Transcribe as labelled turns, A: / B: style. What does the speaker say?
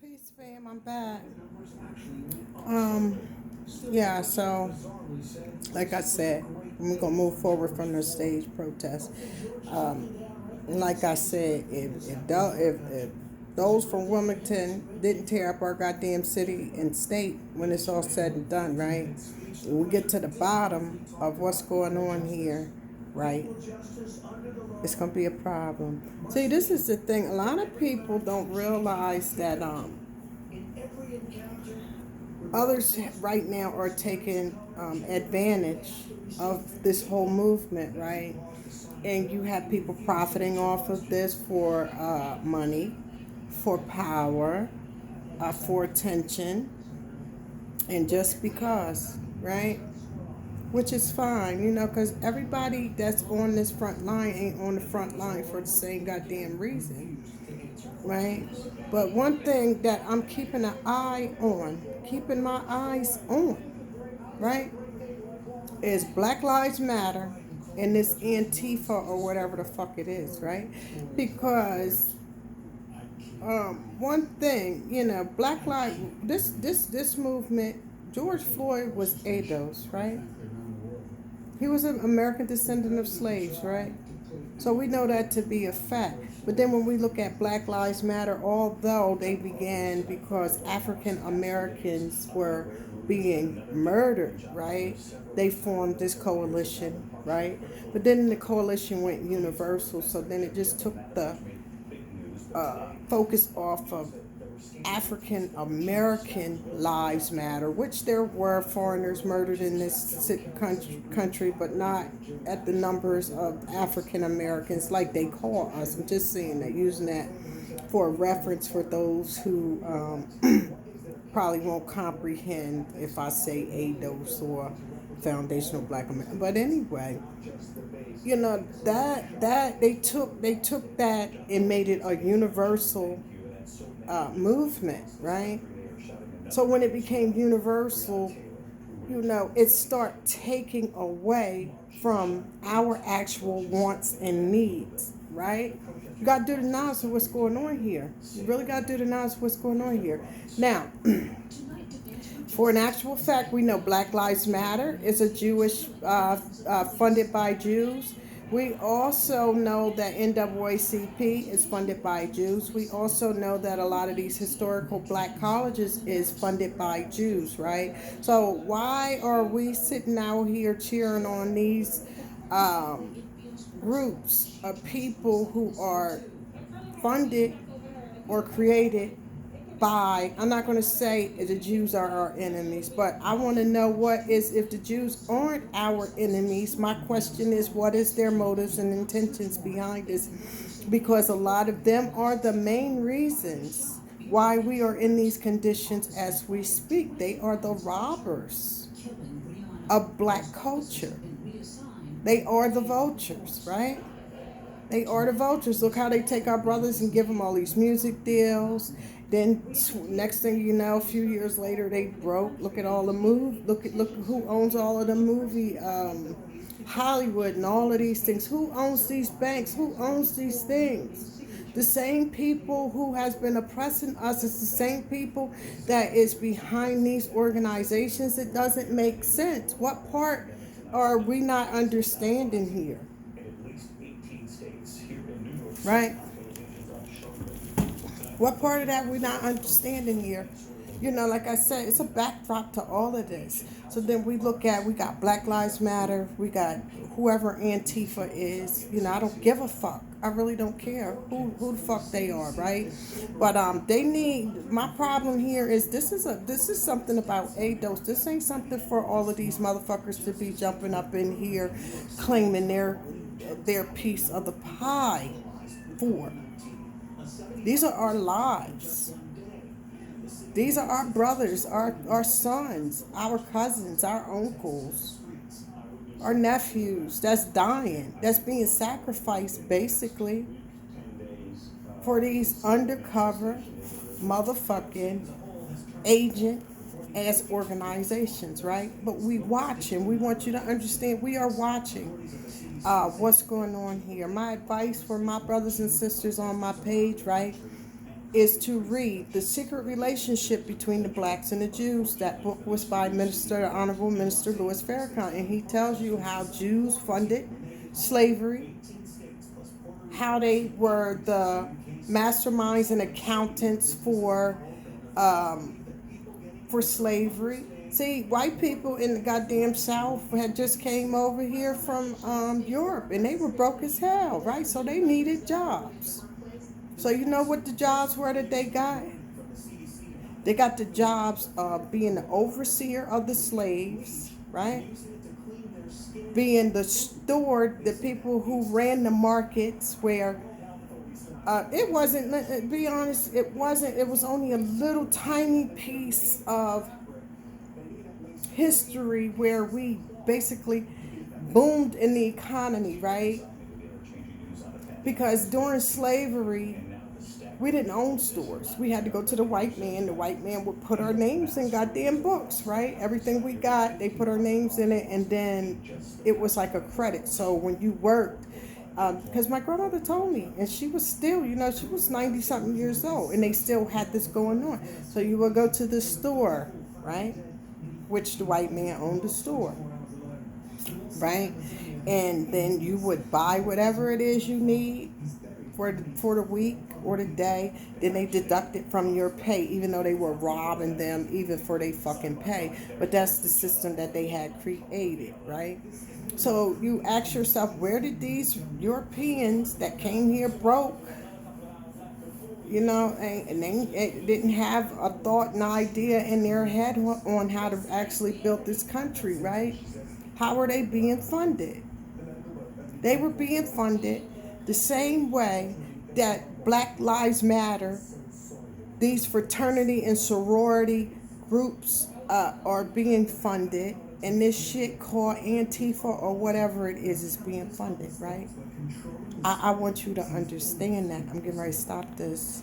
A: Peace, fam. I'm back. Um, yeah. So, like I said, we're gonna move forward from the stage protest. Um, like I said, if those from Wilmington didn't tear up our goddamn city and state when it's all said and done, right? When we get to the bottom of what's going on here, right? It's gonna be a problem. See, this is the thing. A lot of people don't realize that others right now are taking advantage of this whole movement, right? And you have people profiting off of this for money, for power, for attention, and just because, right? Which is fine, because everybody that's on this front line ain't on the front line for the same goddamn reason, right? But one thing that I'm keeping my eyes on, right, is Black Lives Matter and this Antifa or whatever the fuck it is, right? Because one thing, Black Lives, this movement, George Floyd was ADOS, right? He was an American descendant of slaves, right? So we know that to be a fact. But then when we look at Black Lives Matter, although they began because African Americans were being murdered, right? They formed this coalition, right? But then the coalition went universal, so then it just took the focus off of African American lives matter, which there were foreigners murdered in this country, but not at the numbers of African Americans like they call us. I'm just saying that, using that for a reference for those who probably won't comprehend if I say ADOS or Foundational Black America. But anyway, that they took that and made it a universal movement, right? So when it became universal, it start taking away from our actual wants and needs, right? You got to do the analysis of what's going on here. You really got to do the analysis of what's going on here. Now, for an actual fact, we know Black Lives Matter is a Jewish, funded by Jews. We also know that NAACP is funded by Jews. We also know that a lot of these historical black colleges is funded by Jews, right? So why are we sitting out here cheering on these groups of people who are funded or created by, I'm not going to say the Jews are our enemies, but I want to know what is, if the Jews aren't our enemies, my question is, what is their motives and intentions behind this? Because a lot of them are the main reasons why we are in these conditions as we speak. They are the robbers of black culture. They are the vultures, right? They are the vultures. Look how they take our brothers and give them all these music deals. Then next thing you know, a few years later, they broke. Look at all the look who owns all of the movie, Hollywood and all of these things. Who owns these banks? Who owns these things? The same people who has been oppressing us is the same people that is behind these organizations. It doesn't make sense. What part are we not understanding here? Right? What part of that we're not understanding here? Like I said, it's a backdrop to all of this. So then we got Black Lives Matter, we got whoever Antifa is. I don't give a fuck. I really don't care who the fuck they are, right? But my problem here is this is something about ADOS. This ain't something for all of these motherfuckers to be jumping up in here claiming their piece of the pie for. These are our lives. These are our brothers, our sons, our cousins, our uncles, our nephews that's dying, that's being sacrificed basically for these undercover motherfucking agent ass organizations, right? But we watching. We want you to understand we are watching what's going on here. My advice for my brothers and sisters on my page, right? is to read The Secret Relationship Between the Blacks and the Jews. That book was by Honorable Minister Louis Farrakhan, and he tells you how Jews funded slavery, how they were the masterminds and accountants for slavery. See, white people in the goddamn South had just came over here from Europe, and they were broke as hell, right? So they needed jobs. So you know what the jobs were that they got? They got the jobs of being the overseer of the slaves, right? Being the steward, the people who ran the markets where it wasn't, to be honest, it wasn't, it was only a little tiny piece of history where we basically boomed in the economy, right? Because during slavery, we didn't own stores. We had to go to the white man. The white man would put our names in goddamn books, right? Everything we got, they put our names in it, and then it was like a credit. So when you worked, because my grandmother told me, and she was still, she was 90 something years old, and they still had this going on. So you would go to the store, right? Which the white man owned the store, right? And then you would buy whatever it is you need for the week or the day. Then they deduct it from your pay, even though they were robbing them even for their fucking pay. But that's the system that they had created, right? So you ask yourself, where did these Europeans that came here broke, and they didn't have a thought and idea in their head on how to actually build this country, right? How were they being funded? They were being funded the same way that Black Lives Matter, these fraternity and sorority groups are being funded, and this shit called Antifa or whatever it is being funded, right? I want you to understand that. I'm getting ready to stop this.